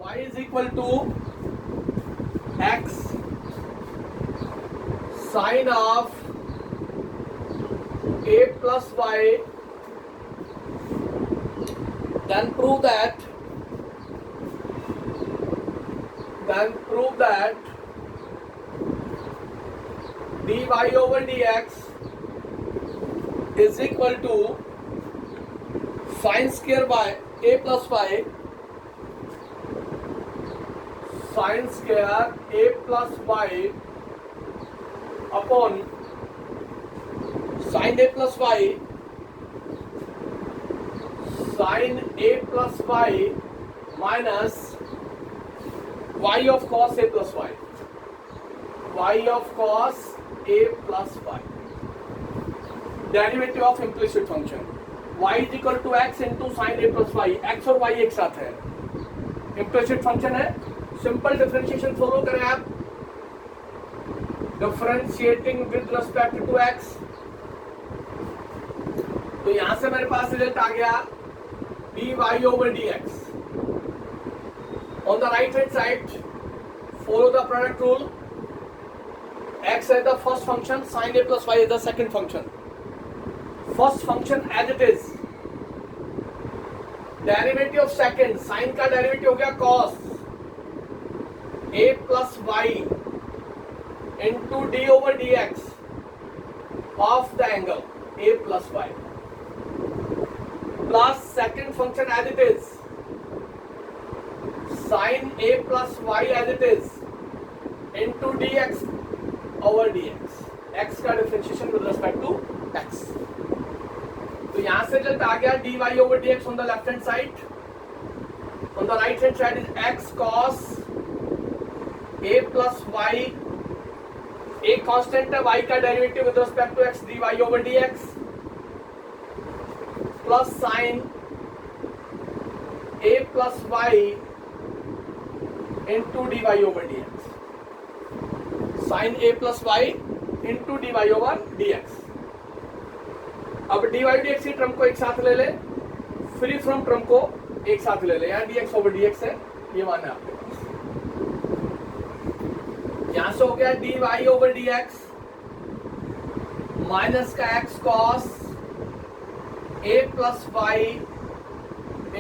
y is equal to x sine of a plus y, then prove that dy over dx is equal to sine square by a plus y, sine square a plus y upon sine a plus y, sine a plus y minus y of cos a plus y, y of cos a plus y, derivative of implicit function y is equal to x into sine a plus y, x और y एक साथ है, implicit function है। Simple differentiation follow करें आप, differentiating with respect to x, तो यहां से मेरे पास रिजल्ट आ गया dy over dx। On the right hand side follow the product rule, x is the first function, sin a plus y is the second function। First function as it is, derivative of second, sine का derivative हो गया cos a plus y into d over d x of the angle a plus y, plus second function as it is, sine a plus y as it is into d x over d x, x का differentiation with respect to x. तो यहां से result आ गया dy over dx on the left hand side, on the right hand side is x cos a plus y, a constant है, y का derivative with respect to x dy over dx, plus sine a plus y into dy over dx, sine a plus y into dy over dx। अब dy dx की term को एक साथ ले ले, free from term को एक साथ ले ले, यहाँ dx over dx है, ये माना है आपके पास। यहां से हो गया dy over dx माइनस का x cos a plus y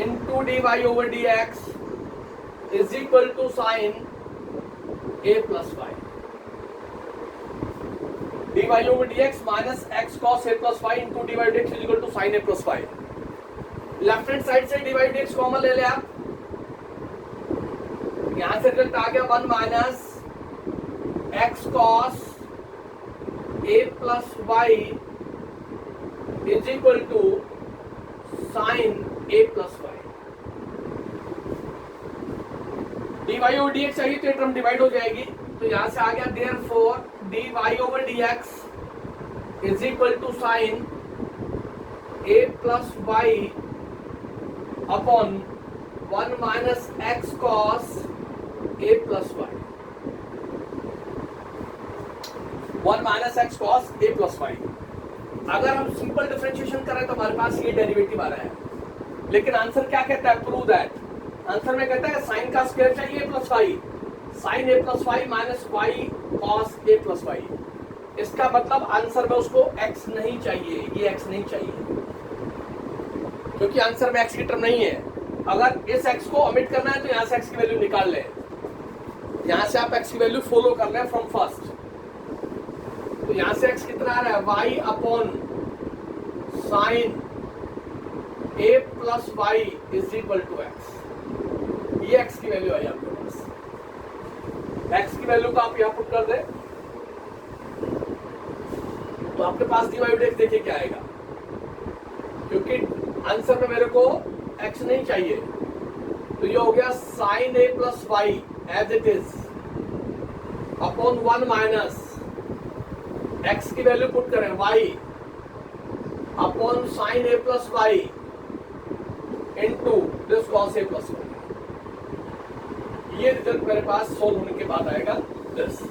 into dy over dx is equal to sin a plus y, dy over dx minus x cos a plus y into dy dx is equal to sin a plus y। Left hand side से dy dx common ले ले आप, यहां से result आ गया 1 minus x cos a plus y is equal to sin a plus y। dy over dx चाहिए तो ये टर्म डिवाइड हो जाएगी, तो यहां से आ गया therefore dy over dx is equal to sin a plus y upon 1 minus x cos a plus y, 1 minus x cos a plus y। अगर हम सिंपल डिफरेंशिएशन करें तो हमारे पास ये डेरिवेटिव आ रहा है, लेकिन आंसर क्या कहता है, प्रूव दैट। आंसर में कहता है साइन का स्क्वायर चाहिए plus y, sine a plus y minus y cos a plus y. इसका मतलब आंसर में उसको x नहीं चाहिए, ये x नहीं चाहिए, क्योंकि आंसर में x की टर्म नहीं है। अगर इस x को ओमिट करना है तो यहां से x की वैल्यू निकाल लें, यहां से आप x की वैल्यू फॉलो कर लें फ्रॉम फर्स्ट। तो यहां से x कितना आ रहा है, y upon sine a plus y is equal to x, ये x की वैल्यू आई आपके पास। x की वैल्यू को आप यहां पुट कर दें तो आपके पास dy dx देखिए क्या आएगा, क्योंकि आंसर में मेरे को x नहीं चाहिए, तो ये हो गया sine a plus y as it is upon 1 minus x की वैल्यू पुट करें y upon sine a plus y into this cos a plus y. ये रिजल्ट मेरे पास सोल्व होने के बाद आएगा दिस।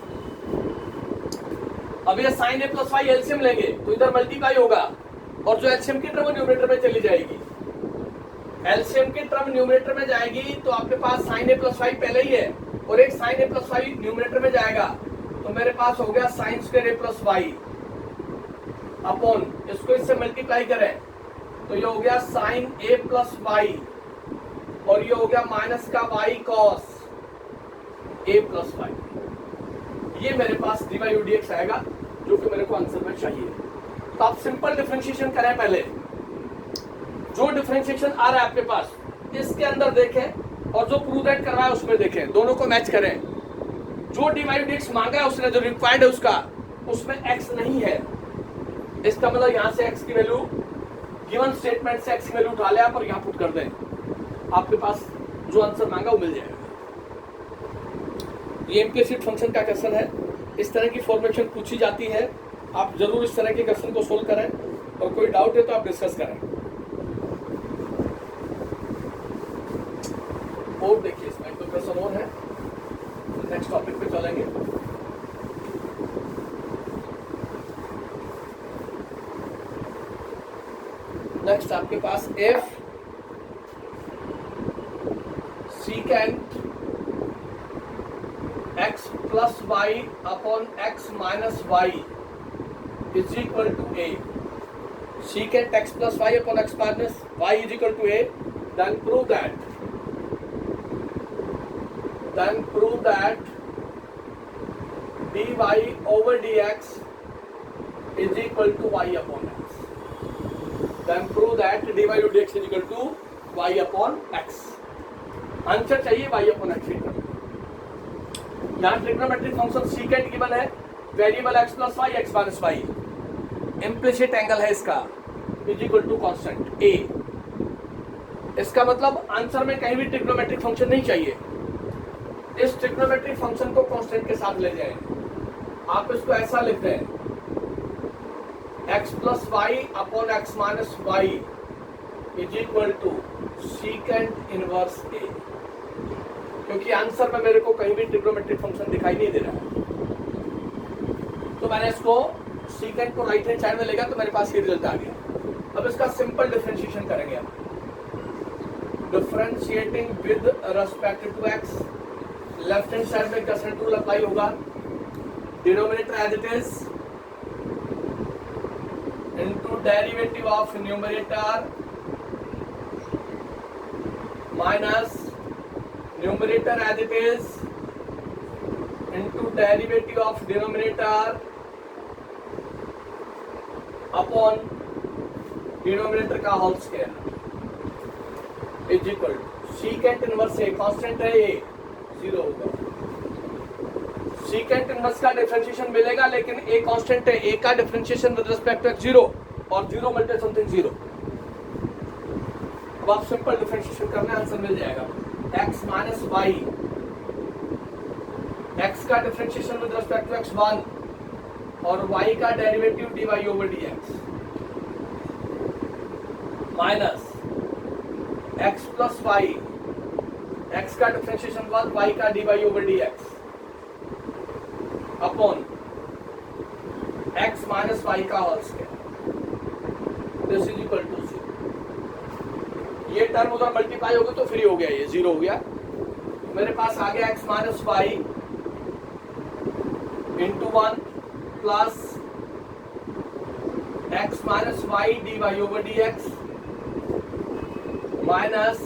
अब ये sine a plus y LCM लेंगे तो इधर मल्टीप्लाई होगा और जो एलसीएम की टर्म न्यूमरेटर में चली जाएगी, एलसीएम की टर्म न्यूमरेटर में जाएगी तो आपके पास साइन ए प्लस वाई पहले ही है और एक sign a plus Y numerator में जाएगा तो मेरे पास हो गया साइन स्क्वायर ए प्लस वाई अपॉन इसको इससे मल्टीप्लाई करें तो ये हो गया साइन ए प्लस वाई और ये हो गया माइनस का Y cos a plus y. ये मेरे पास dy dx आएगा जो कि मेरे को आंसर में चाहिए। तो आप सिंपल डिफरेंशिएशन करें, पहले जो डिफरेंशिएशन आ रहा है आपके पास इसके अंदर देखें और जो प्रूव दैट करवाया उसमें देखें, दोनों को मैच करें। जो dy dx मांगा है उसने, जो रिक्वायर्ड है उसका, उसमें x नहीं है, इसका मतलब यहां से x की वैल्यू गिवन स्टेटमेंट से x की वैल्यू उठा ले आप और यहां पुट कर दें, आपके पास जो आंसर मांगा वो मिल जाएगा। ये इम्प्लिसिट फंक्शन का क्वेश्चन है, इस तरह की फॉर्मेशन पूछी जाती है, आप जरूर इस तरह के क्वेश्चन को सोल्व करें और कोई डाउट है तो आप डिस्कस करें। और देखिए इसमें एक दो क्वेश्चन और है, नेक्स्ट टॉपिक पे चलेंगे। नेक्स्ट आपके पास f secant x plus y upon x minus y is equal to a. Secant x plus y upon x minus y is equal to a. Then prove that dy over dx is equal to y upon x. Then prove that dy over dx is equal to y upon x. Answer चाहिए y upon x। यहाँ trigonometric function secant given है, variable x plus y x minus y, implicit angle है इसका is equal to constant a। इसका मतलब answer में कहीं भी ट्रिग्नोमेट्रिक फंक्शन नहीं चाहिए, इस ट्रिग्नोमेट्रिक फंक्शन को कांस्टेंट के साथ ले जाएं। आप इसको ऐसा लिखते हैं x plus y upon x minus y is equal to secant inverse a, क्योंकि आंसर में मेरे को कहीं भी ट्रिग्नोमेट्रिक फंक्शन दिखाई नहीं दे रहा है। तो मैंने इसको सीकेंट को राइट हैंड साइड में लेगा तो मेरे पास ये रिजल्ट आ गया। अब इसका सिंपल डिफरेंशिएशन करेंगे हम। Differentiating with respect to x, left hand side में कोसेंट रूल अप्लाई होगा, denominator as it is into derivative of numerator minus numerator as it is into derivative of denominator upon denominator का whole square is equal to secant inverse a, constant है a, 0 होगा। Secant inverse का differentiation मिलेगा लेकिन ए constant है, ए का differentiation with respect to 0 और 0 multiply something 0। अब आप सिंपल डिफरेंशिएशन करना, आंसर मिल जाएगा। x माइनस वाई, x का differentiation with respect to x1 और y का derivative dy over dx minus x plus y, x का डिफरेंशिएशन 1, y का dy over dx upon x minus y का whole square, this is equal to 0। ये term उधर multiply हो गया तो फ्री हो गया, ये 0 हो गया। मेरे पास आ गया x minus y into 1 plus x minus y d y over d x minus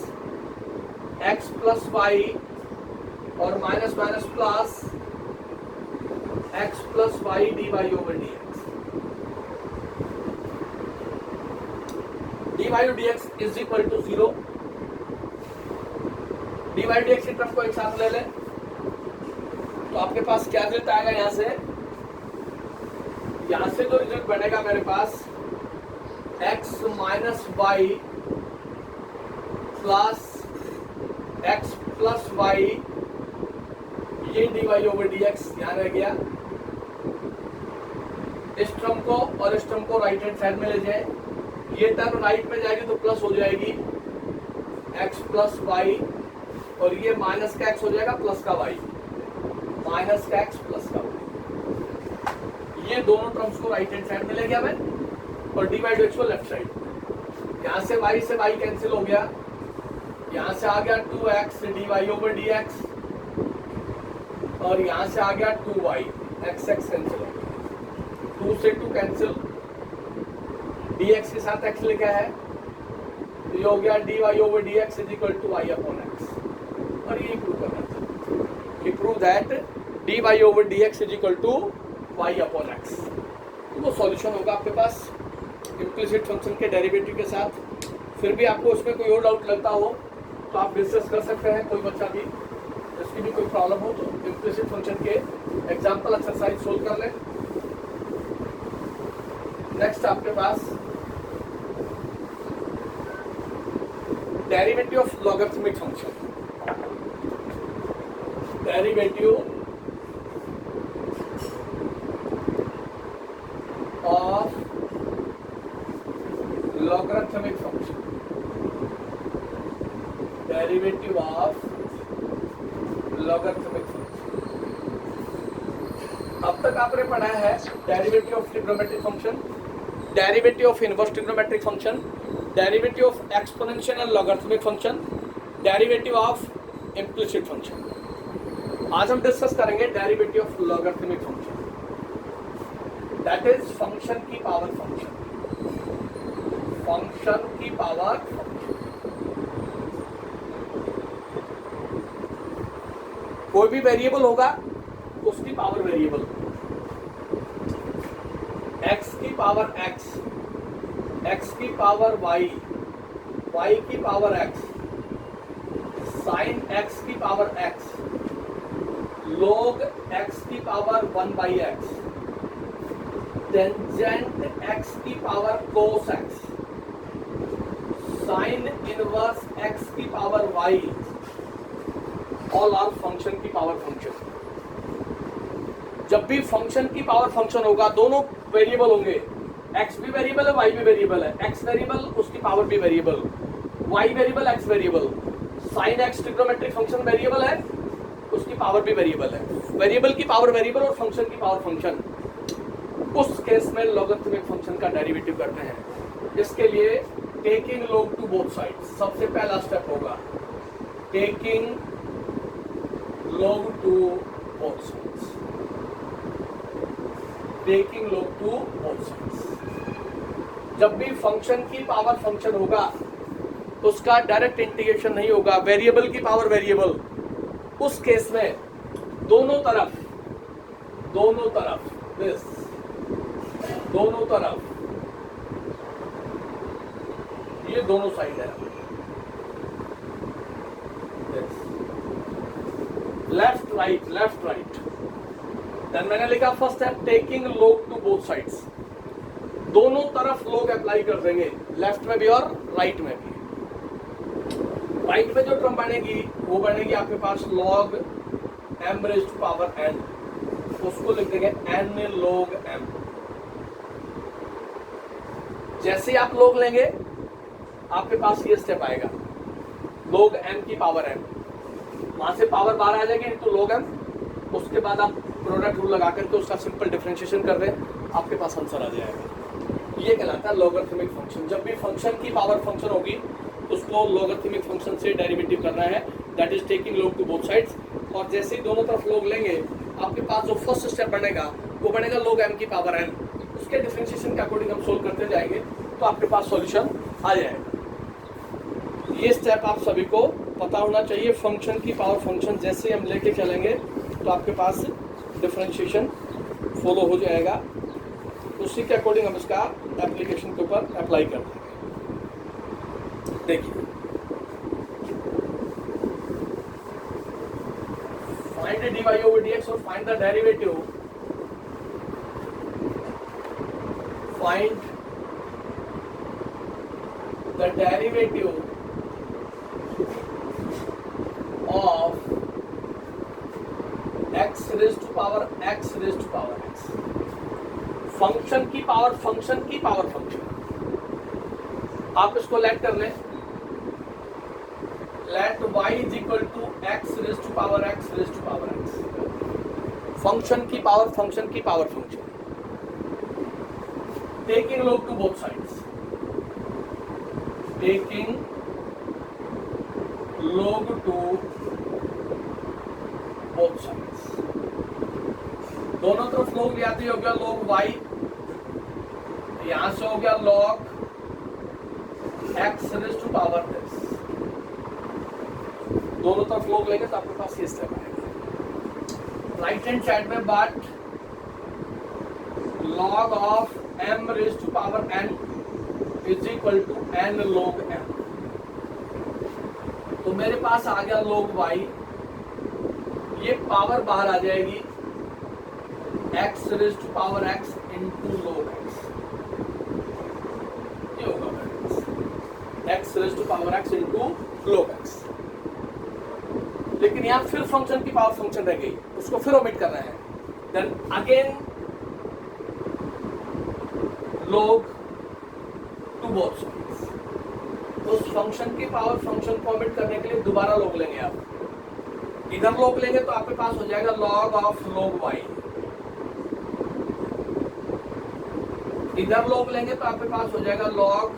x plus y और minus minus plus x plus y d y over d x. dy dx is equal to 0। dy dx की term को एक साथ ले लें तो आपके पास क्या रिजल्ट आएगा, यहां से जो रिजल्ट बनेगा मेरे पास x minus y plus x plus y, ये dy ओवर dx ध्यान रह गया। इस टर्म को और इस टर्म को राइट हैंड साइड में ले जाए, ये टर्म राइट में जाएगी तो प्लस हो जाएगी x प्लस वाई और ये माइनस का x हो जाएगा प्लस का y, माइनस का x प्लस का y। ये दोनों टर्म्स को राइट हैंड साइड में ले गया मैं और dy dx को लेफ्ट साइड। यहाँ से y कैंसिल हो गया यहां से आ गया 2x dy/dx और यहां से आ गया 2y x कैंसिल हो गया, 2 से 2 कैंसिल, dx के साथ x लिखा है तो ये हो गया dy/dx = y/x और ये प्रूव करना चाहिए कि प्रूव दैट dy/dx = y/x। तो वो सॉल्यूशन होगा आपके पास इम्प्लिसिट फंक्शन के डेरिवेटिव के साथ। फिर भी आपको उसमें कोई और डाउट लगता हो तो आप डिस्कस कर सकते हैं, कोई बच्चा भी जिसकी भी कोई प्रॉब्लम हो तो इम्प्लिसिट फंक्शन के एग्जाम्पल एक्सरसाइज सोल्व कर लें। नेक्स्ट आपके पास derivative of logarithmic function, derivative of logarithmic function, derivative of logarithmic function. अब तक आपने पढ़ा है derivative of trigonometric function, derivative of inverse trigonometric function, derivative of exponential and logarithmic function, derivative of implicit function. आज हम discuss करेंगे derivative of logarithmic function, that is function की power function, function की पावर फंक्शन। कोई भी variable होगा उसकी power variable, x की पावर x, x की पावर y, y की पावर x, साइन x की पावर x, log x की पावर 1/x, टेंजेंट x की power cos x, sine inverse x की power y, all are function की power function. जब भी function की पावर फंक्शन होगा दोनों वेरिएबल होंगे, x भी वेरिएबल है y भी वेरिएबल है, x वेरिएबल उसकी पावर भी variable, y variable x variable, sine x trigonometric function variable है उसकी पावर भी वेरिएबल है। वेरिएबल की पावर वेरिएबल और फंक्शन की पावर फंक्शन, उस केस में लॉगरिथमिक फंक्शन का डेरिवेटिव करते हैं। इसके लिए taking log to both sides सबसे पहला स्टेप होगा, taking log to both sides, taking log to both sides. जब भी फंक्शन की पावर फंक्शन होगा उसका डायरेक्ट इंटीग्रेशन नहीं होगा, वेरिएबल की पावर वेरिएबल, उस केस में दोनों तरफ दिस, दोनों तरफ, ये दोनों साइड है, लेफ्ट राइट। देन मैंने लिखा first step taking log to both sides, दोनों तरफ log अप्लाई कर देंगे, लेफ्ट में भी और राइट में भी। राइट में जो टर्म बनेगी वो बनेगी आपके पास log m raised to power n, उसको लिख देंगे n log m। जैसे ही आप log लेंगे आपके पास ये स्टेप आएगा log m की पावर n, वहां से पावर बाहर आ जाएगी तो log m, उसके बाद आप प्रोडक्ट रूल लगा करके उसका सिंपल डिफरेंशिएशन कर दें, आपके पास आंसर आ जाएगा। ये कहलाता है लॉगरिथमिक फंक्शन। जब भी फंक्शन की पावर फंक्शन होगी उसको लॉगरिथमिक फंक्शन से डेरिवेटिव करना है, that is taking log to both sides. और जैसे ही दोनों तरफ log लेंगे आपके पास जो फर्स्ट स्टेप बनेगा वो बनेगा log m की पावर n, उसके डिफरेंशिएशन के अकॉर्डिंग हम सोल्व करते जाएंगे तो आपके पास सॉल्यूशन आ जाएगा। ये स्टेप आप सभी को पता होना चाहिए। फंक्शन की पावर फंक्शन जैसे हम लेके चलेंगे तो आपके पास डिफरेंशिएशन फॉलो हो जाएगा, उसी के अकॉर्डिंग हम इसका एप्लीकेशन के ऊपर अप्लाई कर देंगे। देखिए फाइंड dy/dx और find the derivative, find the derivative of x raised to power x raised to power x, function की पावर फंक्शन। आप इसको लेट कर लें, let y is equal to x raised to power x raised to power x, function की power function. Taking log to both sides, taking log to both sides. दोनों तरफ log लिया तो ये हो गया log y, यहां से हो गया log x raised to power this. दोनों तरफ log लेंगे तो आपके पास ये स्टेप आएगा राइट हैंड साइड में, but log of m raised to power n is equal to n log m. तो मेरे पास आ गया log y, ये पावर बाहर आ जाएगी x raised to power x into log x. ये होगा मेरे पास x raised to power x into log x. लेकिन यहां फिर फंक्शन की पावर फंक्शन रह गई, उसको फिर ओमिट करना है. Then again log to both sides. तो उस फंक्शन की पावर फंक्शन को ओमिट करने के लिए दोबारा log लेंगे आप. इधर log लेंगे तो आपके पास हो जाएगा log ऑफ log y. इधर log लेंगे तो आपके पास हो जाएगा log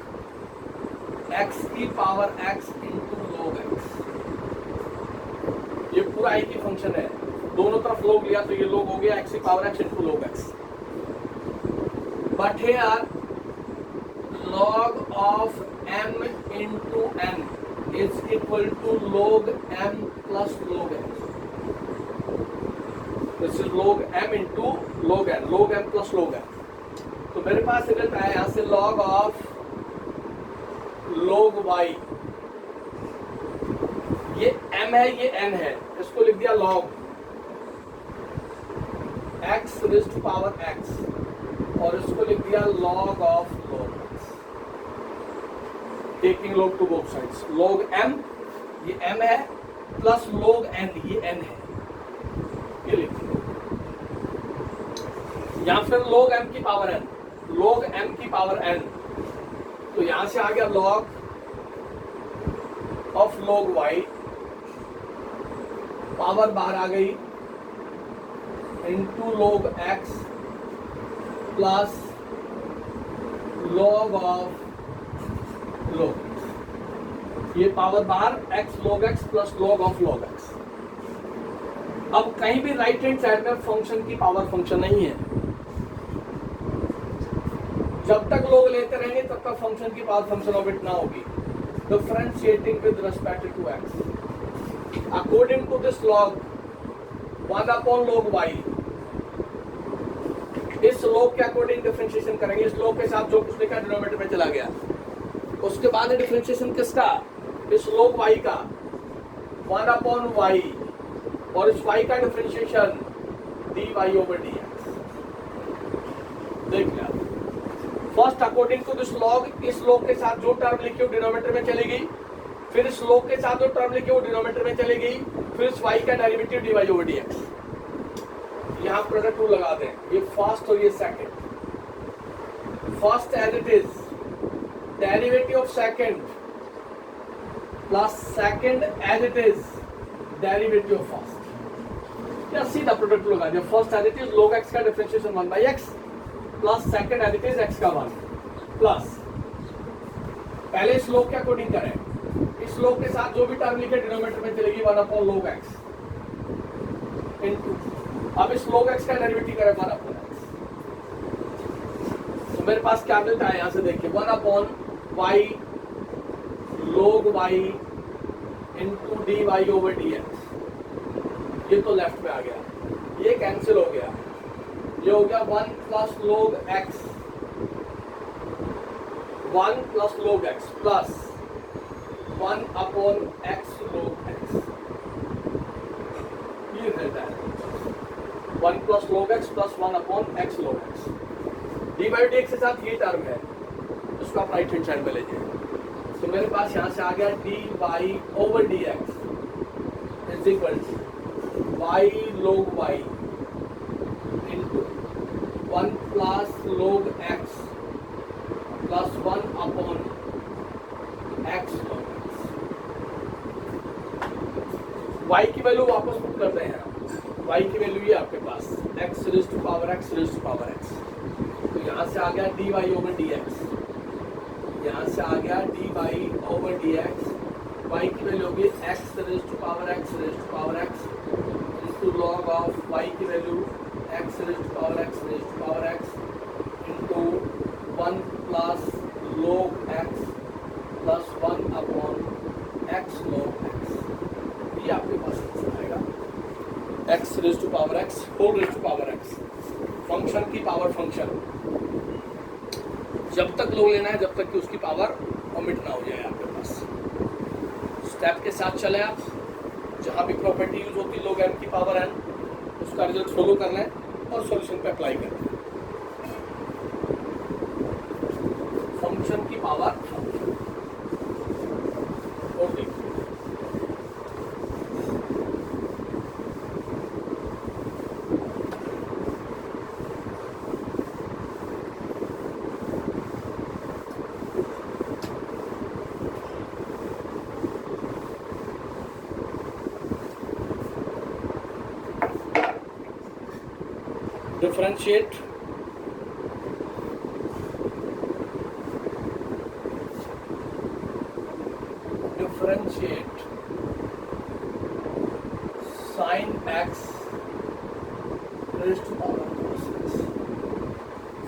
x की power x into log x. ये पूरा i की फंक्शन है, दोनों तरफ log लिया तो ये log हो गया x की power x into log x. But here log of m into n is equal to log m plus log n. This is log m into log n, log m plus log n. तो मेरे पास result आया यहाँ से log of log y. ये m है, ये n है, इसको लिख दिया log x raised to power x, और इसको लिख दिया log of log x. Taking log to both sides. log m, ये m है, प्लस log n, ये n है, ये लिख दिया. यहां फिर log m की पावर n, log m की पावर n, तो यहां से आ गया log of log y, power बाहर आ गई, into log x plus log of log x. ये पावर बाहर x log x plus log of log x. अब कहीं भी राइट हैंड साइड में फंक्शन की पावर फंक्शन नहीं है. जब तक log लेते रहेंगे तब तक फंक्शन की पावर फंक्शन ऑफ इट ना होगी. Differentiating with respect to x according to this log 1 upon log y. इस log के अकॉर्डिंग डिफरेंशिएशन करेंगे. इस log के साथ जो कुछ लिखा डिनोमिनेटर में चला गया. उसके बाद डिफरेंशिएशन किसका? इस log y का 1 अपॉन y, और इस y का डिफरेंशिएशन dy ओवर dx. देख लिया. First according to this log, इस log के साथ जो टर्म लिखी हो डिनोमिनेटर में चली गई, फिर इस log के साथ जो टर्म लिखी हो डिनोमिनेटर में चली गई, फिर इस y का डेरिवेटिव dy ओवर dx. यहाँ प्रोडक्ट रूल लगा दें. ये फर्स्ट और ये second. First as it is derivative of second plus second as it is derivative of first. या सीधा प्रोडक्ट रूल लगा दें. First as it is log x का differentiation 1 by x plus second as it is x का 1 plus, पहले इस log के according करें. इस log के साथ जो भी टर्म लिखे डिनोमिनेटर में चलेगी 1 अपॉन log x इनटू, अब इस log x का डेरिवेटिव करें 1 अपॉन x. तो मेरे पास क्या मिलता है? यहां से देखिए 1 upon y log y into dy over dx. ये तो लेफ्ट में आ गया, ये कैंसिल हो गया. ये हो गया 1 plus log x, 1 plus log x plus 1 upon x log x. ये रहता है 1 plus log x plus 1 upon x log x. D by D x के साथ ये टर्म है, इसको आप राइट हैंड साइड में लीजिए. तो मेरे पास यहाँ से आ गया d y over d x is equal to y log y into 1 plus log x plus 1 upon x log x. y की वैल्यू वापस पुट करते हैं. y की वैल्यू ये आपके पास x raise to power x raise to power x. तो यहाँ से आ गया dy ओवर dx, यहाँ से आ गया dy ओवर dx y की वैल्यू होगी x raise to power x raise to power x into log of y की value x raise to power x raise to power x into 1 plus log x plus 1 upon x log x। ये आपके पास answer आएगा x raise to power x whole raise to power x। Function की power function जब तक लोग लेना है जब तक कि उसकी पावर ओमिट ना हो जाए आपके पास। स्टेप के साथ चले आप, जहाँ भी प्रॉपर्टी यूज होती है लोग m की पावर n, उसका रिजल्ट फॉलो कर लें और सॉल्यूशन पे अप्लाई कर लें। फंक्शन की पावर और देखिए differentiate sin x raised to power cos x।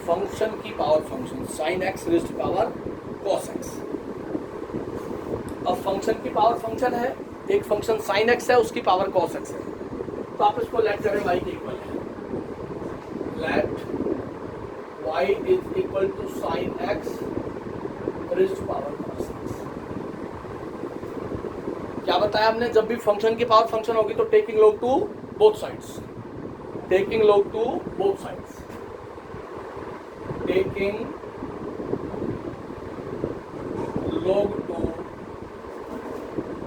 Function की power function sin x raised to power cos x। अब फंक्शन की पावर फंक्शन है, एक फंक्शन sin x है उसकी पावर cos x है, तो आप इसको लेट करें y के इक्वल है। Let y is equal to sin x raised to power cos x। क्या बताया हमने, जब भी फंक्शन की पावर फंक्शन होगी तो taking log to both sides, taking log to both sides, taking log to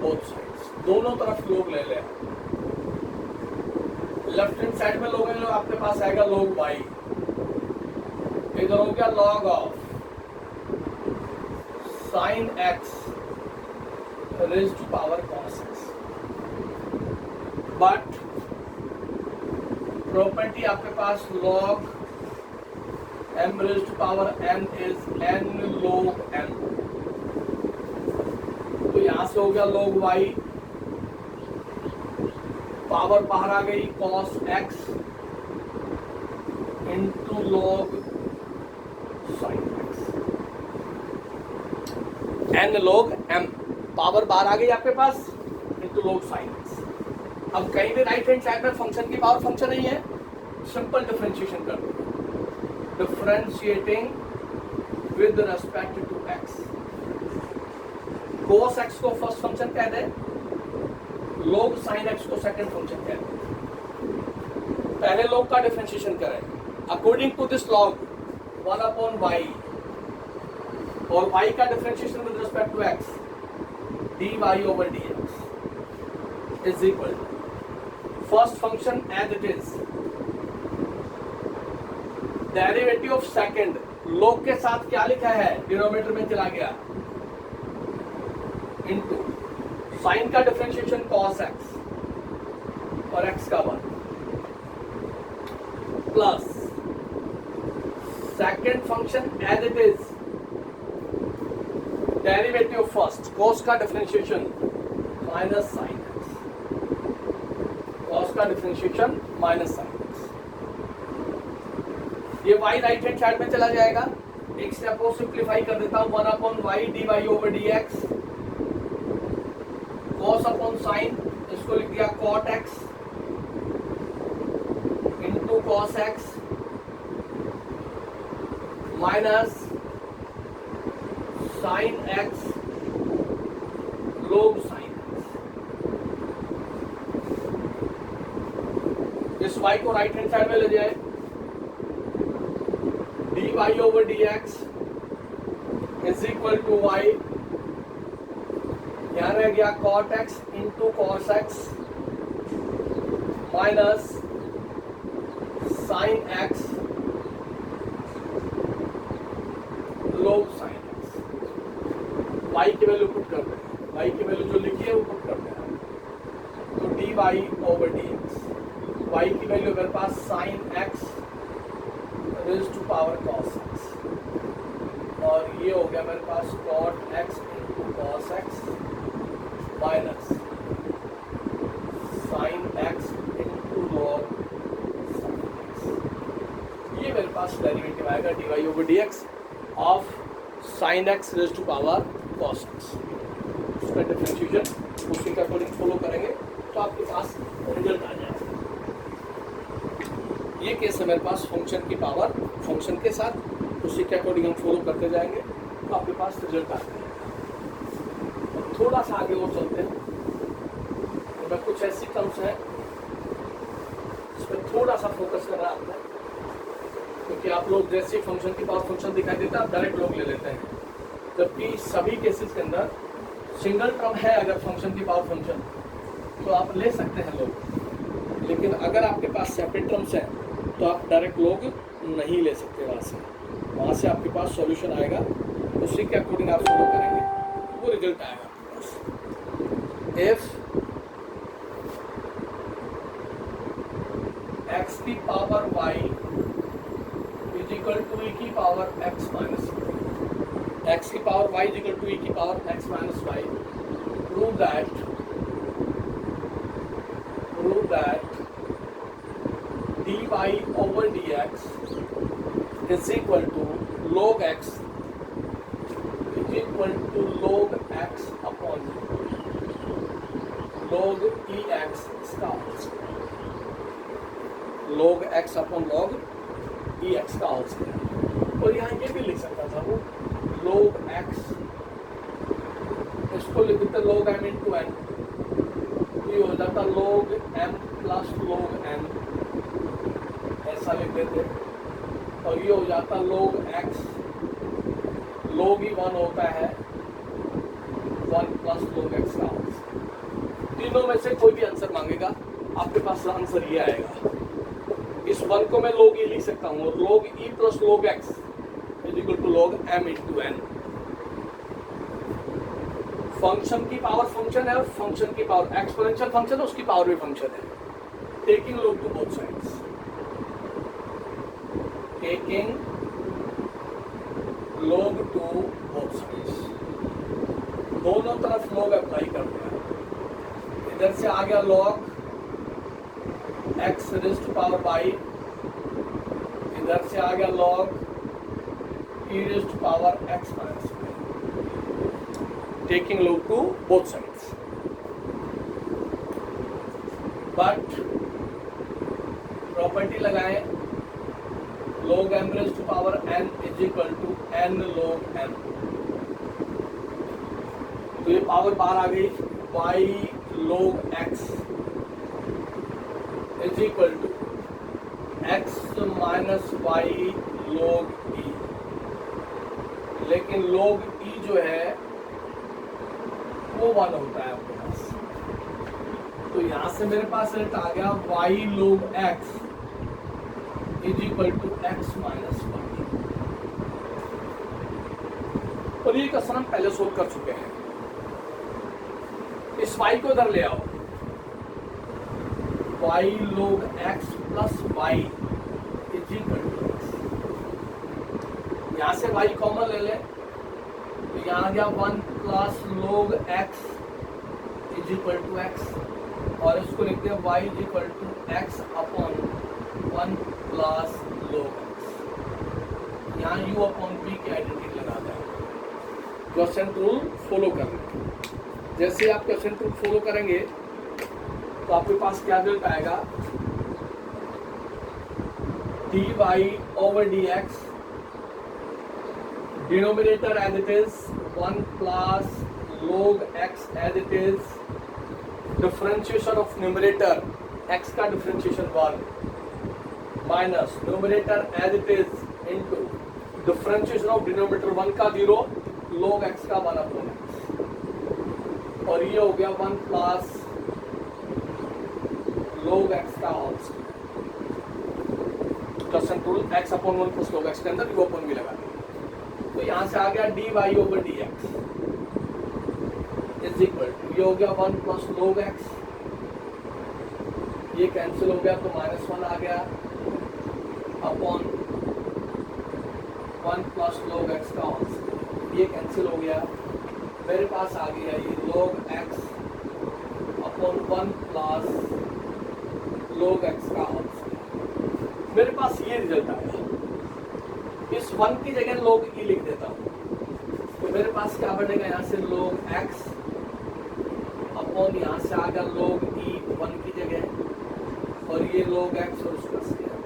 both sides, दोनों तरफ log ले लें। लेफ्ट हैंड साइड में लोग आपके पास आएगा log y, इधर हो गया log of sin x raised to power cos x। But property आपके पास log m raised to power n is n log m, तो यहां से हो गया log y, पावर बाहर आ गई cos x into log sin x, n log m, power बाहर आ गई आपके पास इंटू log sin x। अब कहीं भी राइट हैंड साइड में फंक्शन की पावर फंक्शन नहीं है, सिंपल डिफरेंशिएशन कर दो, differentiating with respect to x। cos x को फर्स्ट फंक्शन कह दे, log sin x को सेकंड फंक्शन कहते हैं। पहले log का डिफरेंशिएशन करें, according to this log 1 upon y और y का differentiation with respect to x dy over dx is equal first function as it is, derivative of second log के साथ क्या लिखा है डिनोमिनेटर में चला गया, इनटू साइन का डिफरेंशिएशन cos x और x का 1 plus second function as it is, derivative first cos का differentiation minus sine x, cos का डिफरेंशिएशन माइनस साइन x। ये y राइट हैंड साइड में चला जाएगा, एक स्टेप को सिंप्लीफाई कर देता हूं, 1 upon y dy over dx, cos upon sine इसको लिख दिया cot x into cos x minus sine x log sine x। इस y को राइट हैंड साइड में ले जाए, dy over dx is equal to y, यहाँ रह गया cot x into cos x minus sine x log sine x। y की value put कर दें, y की वैल्यू जो लिखी है वो पुट कर दें, तो dy ओवर dx, y की वैल्यू मेरे पास sine x raise to power cos x, और ये हो गया मेरे पास cot x into cos x minus sine x into log ये मेरे पास डेरिवेटिव आएगा dy over dx of sine x raise to power cos x. उसका डिफरेंशिएशन उसी के अकॉर्डिंग फॉलो करेंगे तो आपके पास रिजल्ट आ जाएगा। ये केस है मेरे पास फंक्शन की पावर फंक्शन के साथ, उसी के अकॉर्डिंग हम फॉलो करते जाएंगे तो आपके पास रिजल्ट आ जाएगा। थोड़ा सा आगे और चलते हैं, तो मैं कुछ ऐसी टर्म्स हैं इस पर थोड़ा सा फोकस कर रहा आपने, क्योंकि आप लोग जैसे फंक्शन की पावर फंक्शन दिखाई देता है आप डायरेक्ट लोग ले लेते हैं, जबकि सभी केसेस के अंदर सिंगल टर्म है अगर फंक्शन की पावर फंक्शन तो आप ले सकते हैं लोग, लेकिन अगर आपके पास सेपरेट टर्म्स हैं तो आप डायरेक्ट लोग नहीं le सकते वहाँ से आपके पास सॉल्यूशन आएगा, उसी के अकॉर्डिंग आप फॉलो करेंगे वो रिजल्ट आएगा आपके पास। इफ x की power y is equal to e की पावर x माइनस x की power y is equal to e की power x minus y, prove that dy over dx is equal to log x is equal to log x upon log ex इसका log x upon log ex का whole square. और यहाँ ये भी लिख सकता था वो log x, इसको लिख देते log m into n, ये हो जाता log m plus log n, ऐसा लिख देते, और ये हो जाता log x, log ही 1 होता है 1 प्लस log x का होल। तीनों में से कोई भी आंसर मांगेगा आपके पास आंसर ये आएगा। इस 1 को मैं log e लिख सकता हूँ और log e plus log x is equal to log m into n। Function की पावर फंक्शन है और फंक्शन की पावर एक्सपोनेंशियल फंक्शन है, उसकी पावर भी फंक्शन है। Taking log to both sides, taking log to both sides, दोनों तरफ log अप्लाई करते हैं। इधर से आ गया log x raise to power y, इधर से आ गया log e raise to power x minus y, taking log to both sides. But property लगाएं log m raise to power n is equal to n log m, तो ये power बाहर आ गई, y log x is equal to x minus y log e, लेकिन log e जो है वो 1 होता है आपके पास, तो यहां से मेरे पास रिजल्ट आ गया y log x is equal to x minus y। और ये क्वेश्चन हम पहले सोल्व कर चुके हैं। इस y को इधर ले आओ, y log x plus y is equal to x, यहां से y कॉमन ले ले तो यहाँ आ गया 1 plus log x is equal to x, और इसको लिखते हैं y is equal to x upon 1 plus log x। यहाँ u अपॉन p की आइडेंटिटी लगा दें, क्वेश्चन रूल फॉलो करना। जैसे आप क्वेश्चन रूल फॉलो करेंगे तो आपके पास क्या रिजल्ट आएगा, dy over dx, denominator as it is 1 plus log x as it is, differentiation of numerator x का differentiation 1 minus numerator as it is into differentiation of denominator 1 का 0 log x का 1 upon x, और ये हो गया 1 plus log x का whole square. Question rule x upon 1 plus log x के अंदर u अपॉन भी लगा देंगे, तो यहाँ से आ गया dy over dx is equal to, ये हो गया 1 प्लस log x, ये कैंसिल हो गया तो -1 आ गया अपॉन 1 प्लस log x का होल स्क्वायर, ये कैंसिल हो गया, मेरे पास आ गया ये log x upon 1 plus log x का होल स्क्वायर। मेरे पास ये रिजल्ट आया। इस 1 की जगह log e लिख देता हूँ, तो मेरे पास क्या बनेगा, यहाँ से log x अपॉन यहाँ से आ गया log e 1 की जगह, और ये log x और उसका स्क्वायर,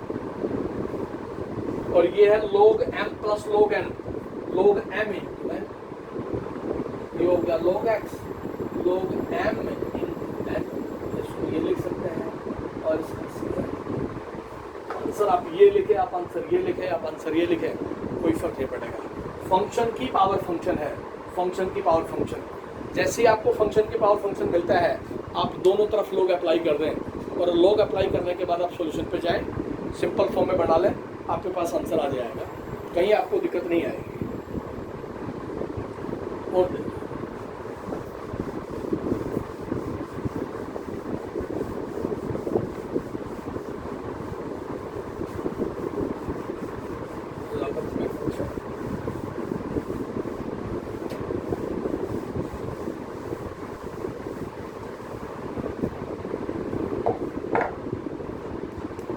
और ये है log m plus log n, log m into n, ये हो गया log x log m into n, इसको ये लिख सकते हैं, और इसका स्क्वायर। आंसर आप ये लिखे, आप आंसर ये लिखे, आप आंसर ये लिखे, कोई फर्क नहीं पड़ेगा। फंक्शन की पावर फंक्शन है, फंक्शन की पावर फंक्शन। जैसे ही आपको फंक्शन की पावर फंक्शन मिलता है, आप दोनों तरफ log अप्लाई कर दें, और log अप्लाई करने के बाद आप सॉल्यूशन पे जाएं, सिंपल फॉर्म में बना लें, आपके पास आंसर आ जाएगा, कहीं आपको दिक्कत नहीं आएगी। और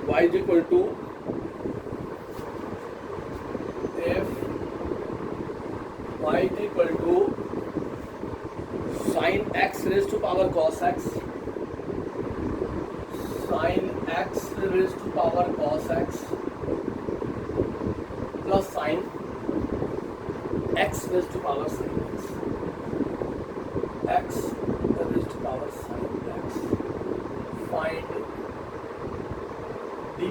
y is equal to f y is equal to sin x raised to power cos x, sin x raised to power cos x plus sin x raised to power sin x, x raised to power sin x, find dy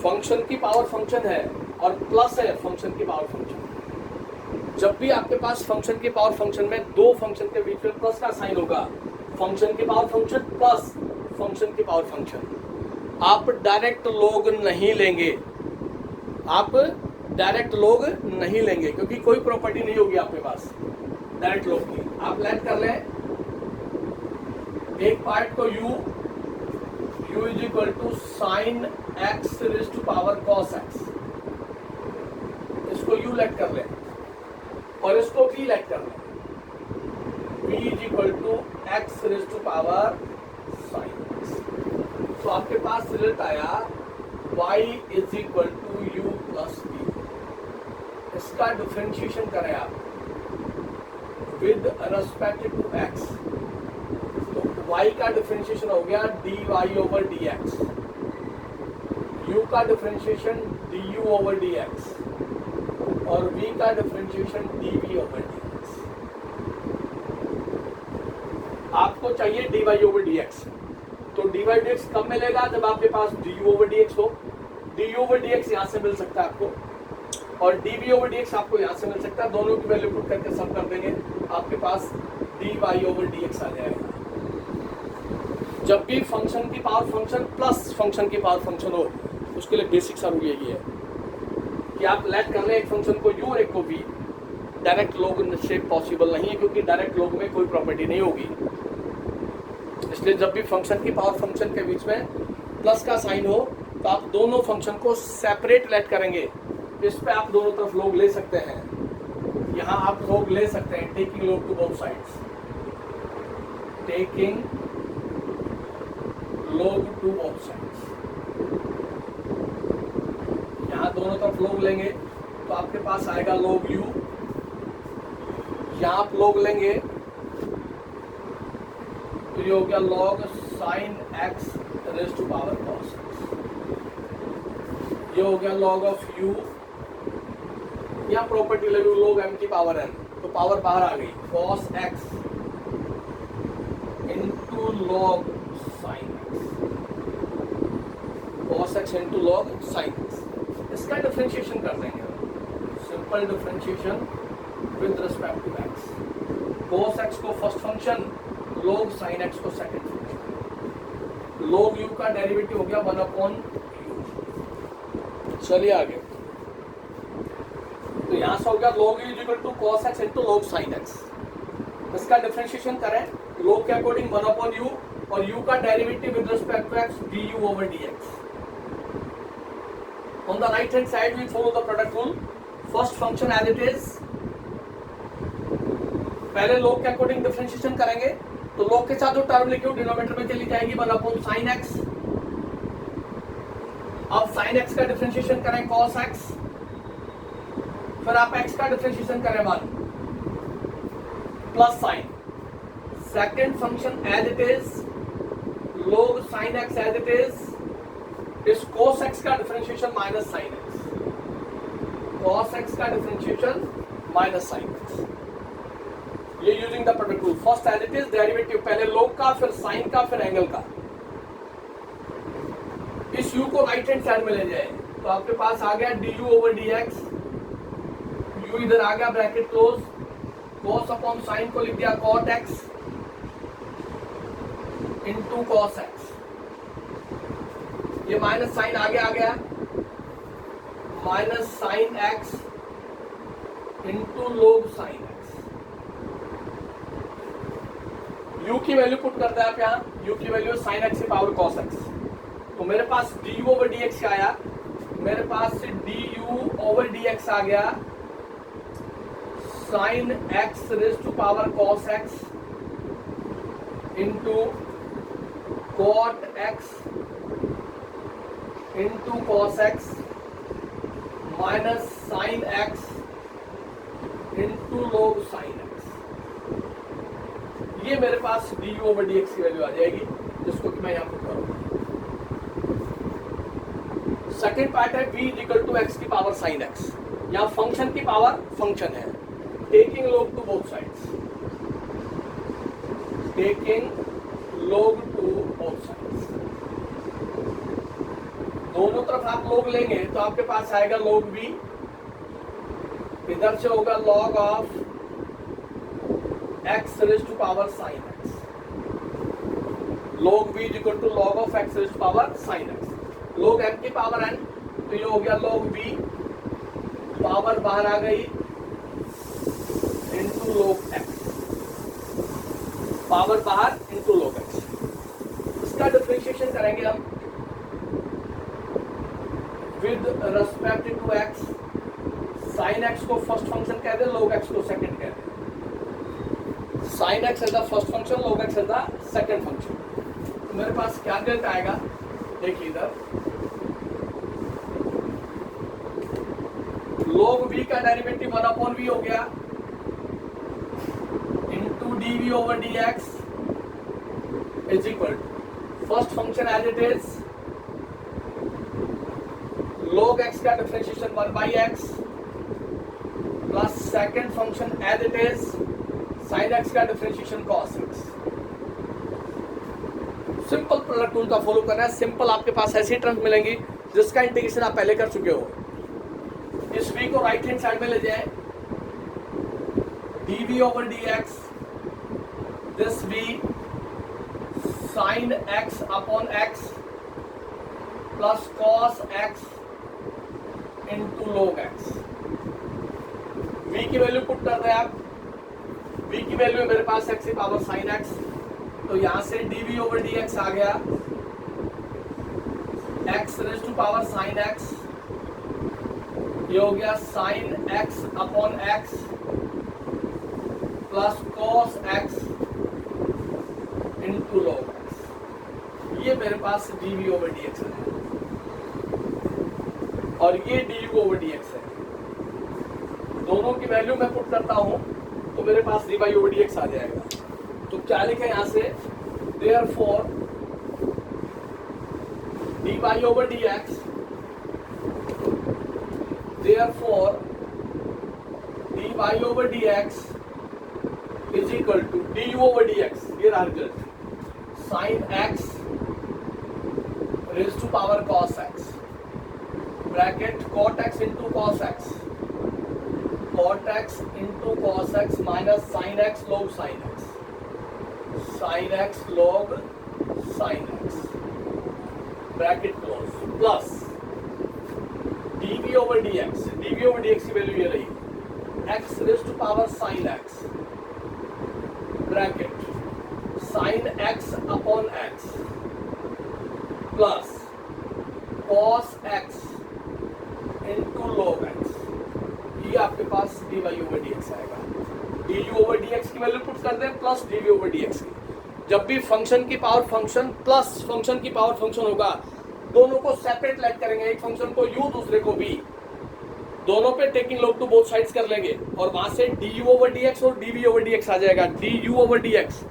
function की power function है और plus है function की power function. जब भी आपके पास function की पावर फंक्शन में दो फंक्शन के बीच में प्लस का साइन होगा, फंक्शन की पावर फंक्शन प्लस फंक्शन की पावर फंक्शन, आप डायरेक्ट log नहीं लेंगे, आप डायरेक्ट log नहीं लेंगे, क्योंकि कोई प्रॉपर्टी नहीं होगी आपके पास डायरेक्ट log की। आप लेट कर लें एक पार्ट को u is equal to sine x raise to power cos x, इसको u लेट कर लें, और इसको v लेट कर लें, v is equal to x raise to power साइन x। तो आपके पास रिजल्ट आया y is equal to u plus v। इसका डिफरेंशिएशन करें आप with respect to x, y का डिफरेंशिएशन हो गया dy ओवर dx, u का डिफरेंशिएशन du ओवर dx, और v का डिफरेंशिएशन dv ओवर dx। आपको चाहिए dy ओवर dx, तो dy dx कब मिलेगा, जब आपके पास du ओवर dx हो। du ओवर dx यहाँ से मिल सकता है आपको, और dv ओवर dx आपको यहाँ से मिल सकता है। दोनों की वैल्यू पुट करके सम कर देंगे, आपके पास dy ओवर dx आ जाएगा। जब भी फंक्शन की पावर फंक्शन प्लस फंक्शन की पावर फंक्शन हो, उसके लिए बेसिक सा रूल यही है कि आप लेट कर लें एक फंक्शन को u और एक को v। डायरेक्ट log से पॉसिबल नहीं है, क्योंकि डायरेक्ट log में कोई प्रॉपर्टी नहीं होगी। इसलिए जब भी फंक्शन की पावर फंक्शन के बीच में प्लस का साइन हो, तो आप दोनों फंक्शन को सेपरेट लेट करेंगे। इस पे आप दोनों तरफ log ले सकते हैं, यहाँ आप log ले सकते हैं, taking log to both sides, taking log to both sides. यहाँ दोनों तरफ log लेंगे तो आपके पास आएगा log u, यहाँ आप log लेंगे तो ये हो गया log sin x raise to power cos x, ये हो गया log ऑफ u, यहाँ प्रॉपर्टी लगी log m की पावर n, तो पावर बाहर आ गई, cos x into log sin cos x into log sin x। इसका डिफरेंशिएशन कर देंगे, simple differentiation with respect to x। cos x को first function, log sin x को सेकंड फंक्शन, log u का डेरिवेटिव हो गया 1/u। चलिए आगे, तो यहां से हो गया log u is equal to cos x into log sin x। इसका डिफरेंशिएशन करें log के अकॉर्डिंग 1/u, और u का derivative with respect to x du over dx। On the right hand side we follow the product rule, first function as it is, पहले log के according differentiation करेंगे तो log के साथ जो टर्म लिखी हो डिनोमिनेटर में चली जाएगी 1/sin x। अब sin x का डिफरेंशिएशन करें cos x, फिर आप x का डिफरेंशिएशन करें 1 plus sine, second function as it is log sin x as it is cos x का differentiation minus sin x, cos x का डिफरेंशिएशन माइनस sin x। ये using the product rule, first as it is derivative पहले log का, फिर sin का, फिर angle का। इस u को राइट हैंड साइड में ले जाए तो आपके पास आ गया du ओवर dx, u इधर आ गया bracket close, cos upon sin को लिख दिया cot x into cos x, ये माइनस साइन आगे आ गया minus sine x into log sin x। u की वैल्यू पुट करते हैं आप यहाँ, u की वैल्यू sin x की पावर cos x, तो मेरे पास du ओवर dx क्या आया, मेरे पास du ओवर dx आ गया sin x raise to power cos x into cot x into cos x minus sin x into log sin x। ये मेरे पास du ओवर dx की वैल्यू आ जाएगी, जिसको कि मैं यहाँ पुट करूँगा। सेकेंड पार्ट है v इक्वल टू x की पावर sin x, यहाँ फंक्शन की पावर फंक्शन है, taking log to both sides, taking log to both sides. दोनों तरफ आप log लेंगे तो आपके पास आएगा log v, इधर से होगा log of x raise to power sin x, log v equal to log of x raise to power sin x, log m की पावर n, तो ये हो गया log v, पावर बाहर आ गई इंटू log x, पावर बाहर into log x। इसका डिफरेंशिएशन करेंगे हम with respect to x, sin x को फर्स्ट फंक्शन कह दे, log x को सेकंड कह दे, sin x as the first function, log x as the second function. तो मेरे पास क्या रिजल्ट आएगा, देखिए इधर log v का डेरिवेटिव 1/v हो गया into dv over dx is equal to first function as it is log x का differentiation 1/x plus second function as it is sin x का differentiation cos x। Simple product rule का follow करना है, simple आपके पास ऐसी terms मिलेंगी जिसका integration आप पहले कर चुके हो। इस v को राइट हैंड साइड में ले जाए, dv over dx, this v sin x upon x plus cos x into log x। v की वैल्यू पुट कर रहे हैं आप, v की वैल्यू है मेरे पास x की पावर sin x, तो यहां से dv ओवर dx आ गया x raise to power sin x, ये हो गया sin x upon x plus cos x into log x। ये मेरे पास dv ओवर dx है और ये du ओवर dx है, दोनों की वैल्यू मैं पुट करता हूं तो मेरे पास dy ओवर dx आ जाएगा। तो क्या लिखे यहां से, therefore dy over dx, therefore dy over dx is equal to du over dx, ये रहा result, sin x raise to power cos x bracket cot x into cos x, cot x into cos x minus sin x log sin x, sin x log sin x bracket close plus dv over dx, dv over dx की value ये रही x raise to power sin x bracket sin x upon x plus cos x into log x, ये आपके पास dy over dx आएगा। D u over d x की value put कर दें plus d v over d x की। जब भी फंक्शन की पावर फंक्शन प्लस फंक्शन की पावर फंक्शन होगा, दोनों को सेपरेट लेट करेंगे, एक फंक्शन को यू दूसरे को बी, दोनों पे taking log to both sides कर लेंगे और वहां से d u over d x और d v over d x आ जाएगा, d u over d x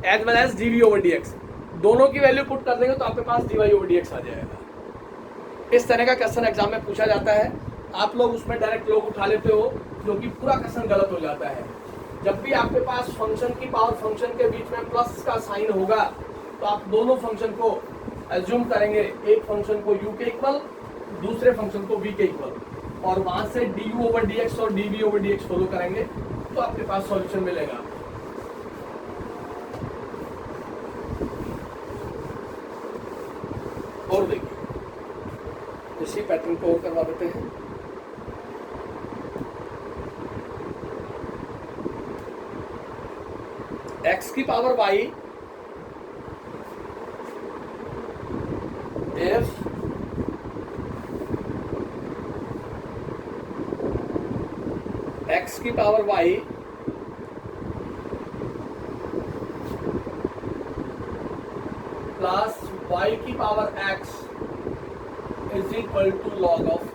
as well as d v over d x, दोनों की वैल्यू पुट कर देंगे तो आपके पास d y over d x आ जाएगा। इस तरह का क्वेश्चन एग्जाम में पूछा जाता है, आप लोग उसमें डायरेक्ट लोग उठा लेते हो, जो कि पूरा क्वेश्चन गलत हो जाता है। जब भी आपके पास फंक्शन की पावर फंक्शन के बीच में प्लस का साइन होगा, तो आप दोनों फंक्शन को एज्यूम करेंगे, एक फंक्शन को u के इक्वल, दूसरे फंक्शन को v के इक्वल, और वहां से du ओवर dx और dv ओवर dx फॉलो करेंगे तो आपके पास सॉल्यूशन मिलेगा। और देखिए इसी पैटर्न को और करवा देते हैं। x की पावर y if x की पावर y प्लस y की power x is equal to log of a,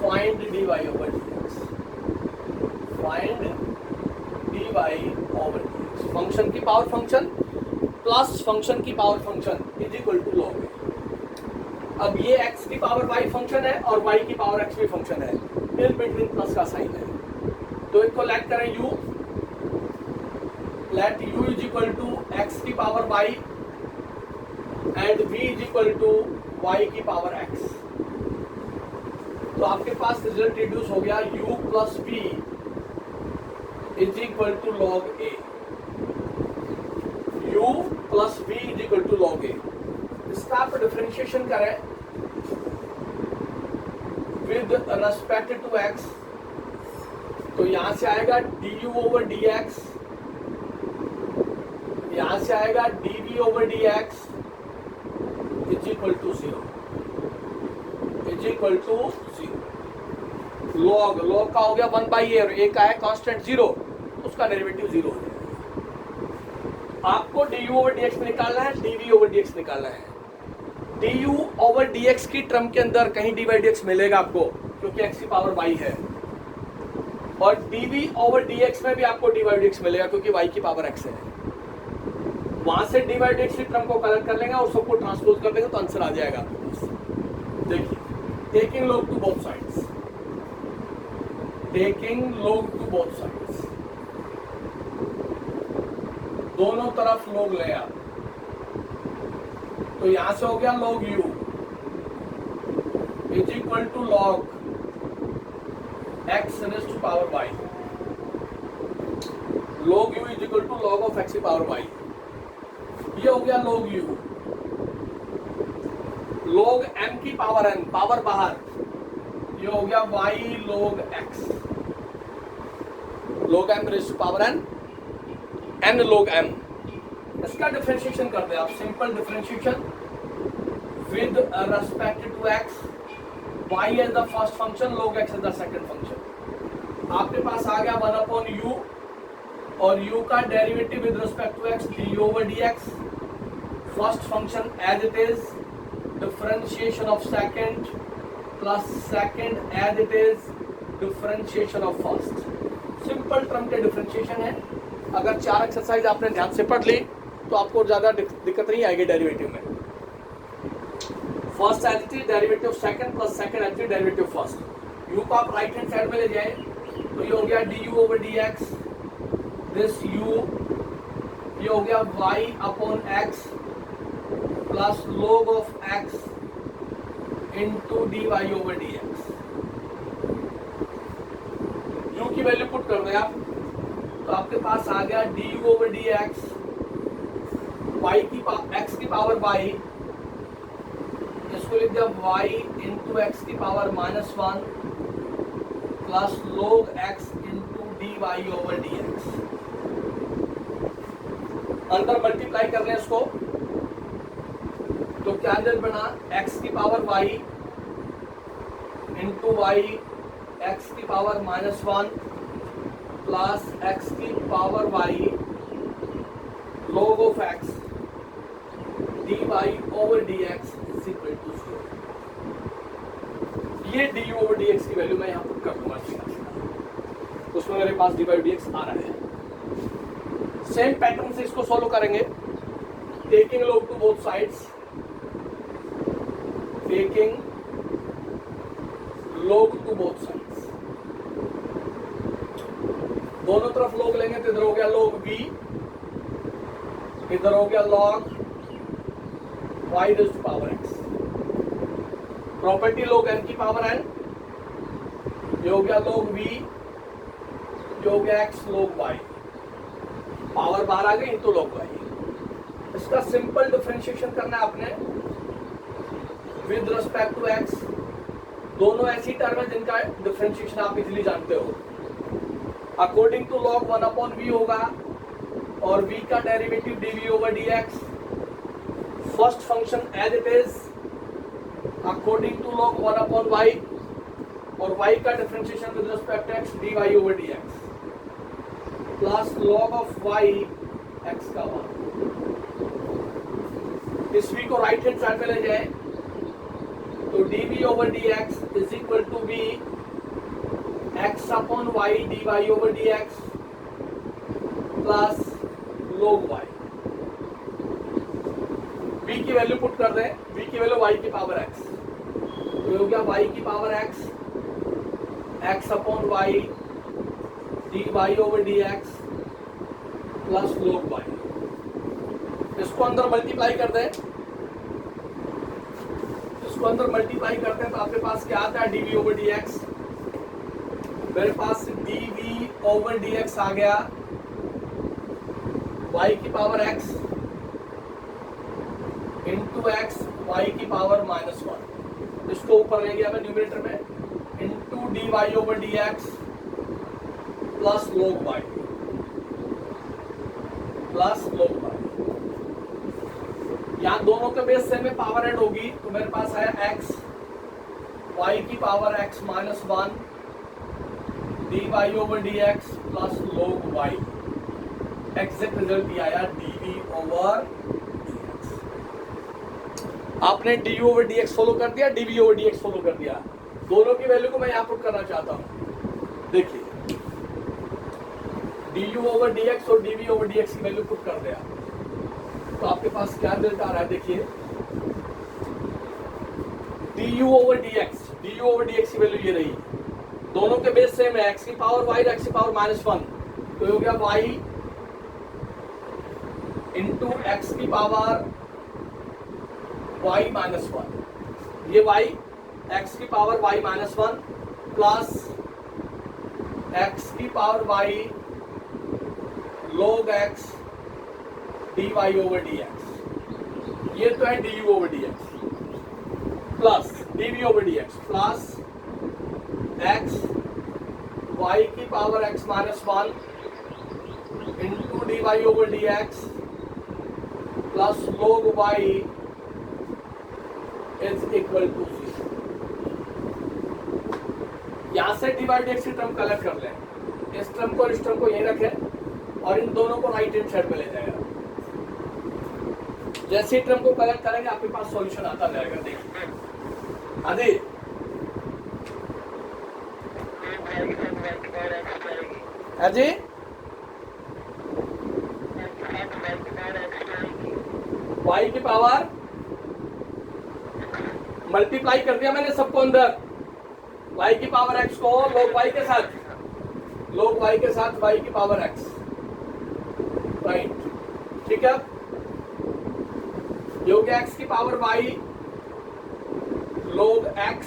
find dy over dx, find dy over dx, function की पावर फंक्शन प्लस फंक्शन की power function is equal to log a। अब ये x की power y function है और y की power x भी function है, इन बिटवीन प्लस का साइन है, तो इसको लेट करें u, let u is equal to x की power y and v is equal to y की पावर x। तो आपके पास रिजल्ट रिड्यूस हो गया, u plus v is equal to log a, u plus v is equal to log a। इसका आप differentiation करें विद रेस्पेक्ट टू x, तो यहां से आएगा du ओवर dx, यहां से आएगा dv over dx is equal to 0, is equal to 0। Log का हो गया 1/a और a का है कांस्टेंट 0, उसका डेरिवेटिव 0 हो जाएगा। आपको du ओवर dx निकालना है, dv ओवर dx निकालना है। du ओवर dx की टर्म के अंदर कहीं dy dx मिलेगा आपको, क्योंकि x की पावर y है, और dv ओवर dx में भी आपको dy dx मिलेगा क्योंकि y की पावर x है। वहां से dy dx की टर्म को कलेक्ट कर लेंगे और सबको ट्रांसपोज कर देंगे तो आंसर आ जाएगा। देखिए, taking log to both sides, taking log to both sides, दोनों तरफ log ले आप, तो यहां से हो गया log u is equal to log x raise to power y, log u is equal to log of x की पावर y। ये हो गया log u, log m की पावर n, पावर बाहर, ये हो गया y log x, log m raise to power n, n log m। इसका डिफरेंशिएशन कर दे आप, simple differentiation with respect to x, y as the first function, log x as the second function. आपके पास आ गया 1/u और u का derivative with respect to x du over dx, first function as it is, differentiation of second plus second as it is, differentiation of first. Simple term के differentiation है। अगर 4 exercise आपने ध्यान से पढ़ ली तो आपको ज्यादा दिक्कत नहीं आएगी डेरिवेटिव में। First as it is, derivative second plus second as it is, derivative first. u को आप राइट हैंड साइड में ले जाए तो ये हो गया du over dx, this u, ये हो गया y upon x plus log of x into dy over dx। u की वैल्यू पुट कर दें आप, तो आपके पास आ गया du ओवर dx, x की पावर y, इसको लिख दिया y इंटू एक्स की power -1 plus log x into dy over dx। अंदर मल्टीप्लाई कर रहे हैं इसको, तो क्या रिजल्ट बना, x की power y into y, x की पावर -1 प्लस एक्स की power y log of x dy over dx is equal to 0। ये du ओवर dx की वैल्यू मैं यहाँ पुट कर दूंगा सीधा सीधा, उसमें मेरे पास dy dx आ रहा है। सेम पैटर्न से इसको सॉल्व करेंगे, taking log to both sides, taking log to both sides, दोनों तरफ log लेंगे तो इधर हो गया log v, इधर हो गया log y raised to power x, property log n की पावर n, ये हो गया log v, ये हो गया x log y, पावर बाहर आ गई तो log y। इसका सिंपल डिफरेंशिएशन करना है आपने विद रिस्पेक्ट टू x, दोनों ऐसी टर्म है जिनका डिफरेंशिएशन आप इजीली जानते हो। According to log 1 upon v होगा और v का derivative dv over dx, first function as it is according to log 1 upon y और y का differentiation with respect to x dy over dx plus log of y x का 1। इस v को right hand side में ले जाए तो dv over dx is equal to v x upon y dy over dx plus log y। v की value put कर दें, v की वैल्यू y की पावर x, तो हो गया y की power x, x upon y dy over dx plus log y। इसको अंदर मल्टीप्लाई कर दें, इसको अंदर मल्टीप्लाई करते हैं तो आपके पास क्या आता है dv ओवर dx, मेरे पास dv ओवर dx आ गया y की power x into x y की पावर -1, इसको ऊपर ले गया मैं न्यूमरेटर में, into dy over dx plus log y, plus log y। यहाँ दोनों के बेस से में पावर ऐड होगी तो मेरे पास है x y की power x -1 dy over dx plus log y। Exact result ये आया dv ओवर dx। आपने du ओवर dx फॉलो कर दिया, dv ओवर dx फॉलो कर दिया, दोनों की वैल्यू को मैं यहाँ पुट करना चाहता हूँ। देखिए du ओवर dx और dv ओवर dx की वैल्यू पुट कर दिया तो आपके पास क्या रिजल्ट आ रहा है, देखिए du ओवर dx की वैल्यू ये रही, दोनों के बेस सेम है, x की पावर y x की पावर -1, तो ये हो गया y इंटू एक्स की पावर y -1, ये y x की पावर y -1 प्लस x की power y log x dy over dx, ये तो है du over dx plus dv over dx plus x y की power x -1 into dy over dx plus log y is equal to 0। यहां से dy dx की term collect कर लें, इस टर्म को इस टर्म को यहीं रखें और इन दोनों को राइट हैंड साइड में ले जाएगा। जैसे ही टर्म को कलेक्ट करेंगे आपके पास सॉल्यूशन आता जाएगा। देखिए आदि अजय y की पावर मल्टीप्लाई कर दिया मैंने सबको अंदर, y की पावर x को log y के साथ y की पावर x, राइट, ठीक है। ये हो गया x की power y log x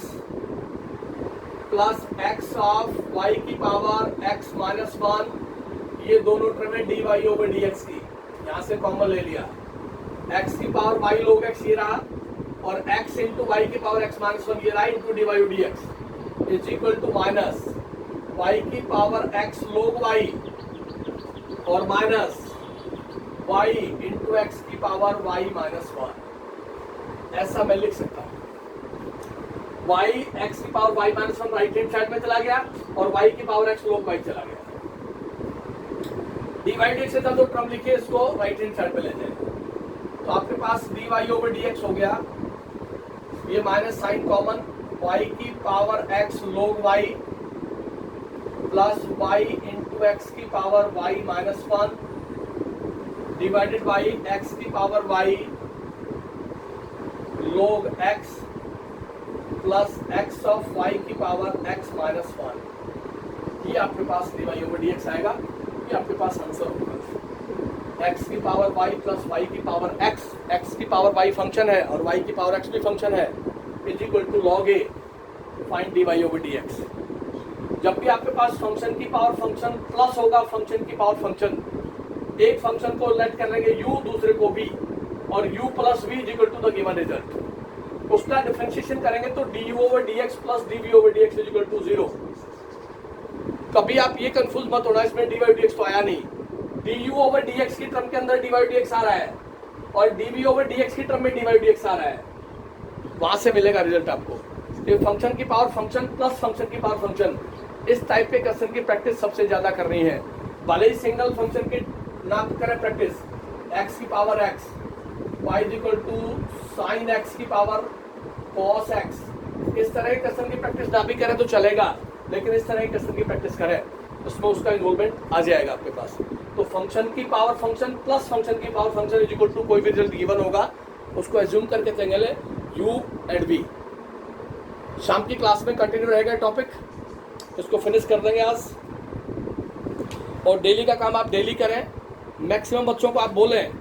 plus x of y की पावर x -1, ये दोनों टर्म है dy ओवर dx की, यहां से कॉमन ले लिया, x की पावर y log x ये रहा और x इंटू y की पावर x -1 ये रहा into dy dx is equal to minus y की पावर x log y और माइनस y इंटू x की पावर y -1। ऐसा मैं लिख सकता हूं, y x की power y -1 right hand side में चला गया और y की पावर x log y चला गया। dy dx से था तो टर्म लिखिए, इसको राइट हैंड साइड पे ले जाए। तो आपके पास dy ओवर dx हो गया, ये माइनस साइन कॉमन, y की power x log y plus y into x की power y minus 1 divided by x की power y log x plus x of y की पावर x माइनस 1। ये आपके पास dy ओवर dx आएगा, ये आपके पास आंसर होगा। x की पावर y प्लस y की पावर x की पावर y फंक्शन है और y की पावर x भी फंक्शन है, is equal to log a find dy over dx। जब भी आपके पास फंक्शन की पावर फंक्शन प्लस होगा फंक्शन की पावर फंक्शन, एक फंक्शन को लेट कर लेंगे u, दूसरे को v, और u plus v is equal to the given result. उसका डिफरेंशिएशन करेंगे तो du over dx plus dv over dx is equal to 0। कभी आप ये कंफ्यूज मत होना, इसमें dy dx तो आया नहीं, du ओवर dx की टर्म के अंदर dy dx आ रहा है और dv ओवर dx की टर्म में dy dx आ रहा है, वहां से मिलेगा रिजल्ट आपको। ये फंक्शन की पावर फंक्शन प्लस फंक्शन की पावर फंक्शन, इस टाइप के क्वेश्चन की प्रैक्टिस सबसे ज्यादा करनी है। भले ही सिंगल फंक्शन की ना करें प्रैक्टिस, x की power x, y is equal to sine x की पावर cos x, इस तरह के क्वेश्चन की प्रैक्टिस ना भी करें तो चलेगा, लेकिन इस तरह के क्वेश्चन की प्रैक्टिस करें उसमें उसका इन्वॉल्वमेंट आ जाएगा आपके पास। तो फंक्शन की पावर फंक्शन प्लस फंक्शन की power function is equal to कोई भी रिजल्ट गिवन होगा उसको एज्यूम करके चलेंगे u एंड v। शाम की क्लास में कंटिन्यू रहेगा टॉपिक, इसको फिनिश कर देंगे आज। और डेली का काम आप डेली करें, मैक्सिमम बच्चों को आप बोलें